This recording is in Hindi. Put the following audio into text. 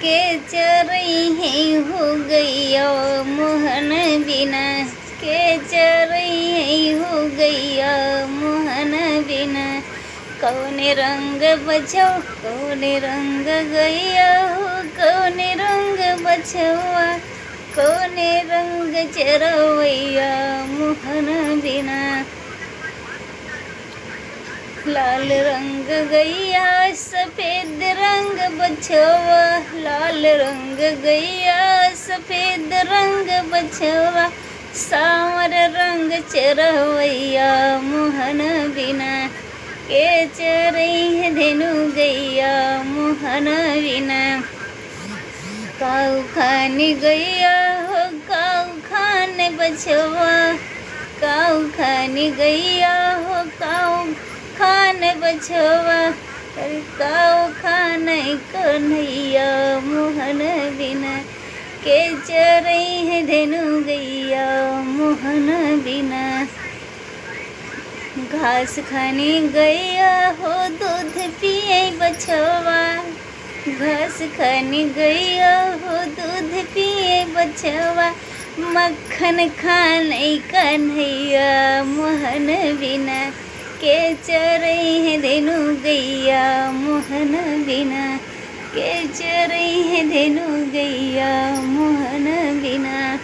के चरई हो गैया मोहन बिना, के चरई हो गैया मोहन बिना। कौने रंग बछौ कौने रंग गैया हो, कौने रंग बछवा कौने रंग चरवैया मोहन बिना। लाल रंग गैया सफेद रंग बछवा, लाल रंग गैया सफेद रंग बछवा, सांवर रंग चरवैया मोहन बिना। के चरई धेनु गैया मोहन बिना। काऊ खाने गैया हो काऊ खाने बछवा, काऊ खाने गैया हो काऊ खाने बछवा, काऊ खाने कन्हैया मोहन बिना। के चरई धेनु गैया मोहन बिना। घास खाने गैया हो दूध पिए बछवा, घास खाने गैया हो दूध पिए बछवा, मक्खन खाने कन्हैया मोहन बिना। के चरई धेनु गैया मोहन बिना, के चरई धेनु गैया मोहन बिना।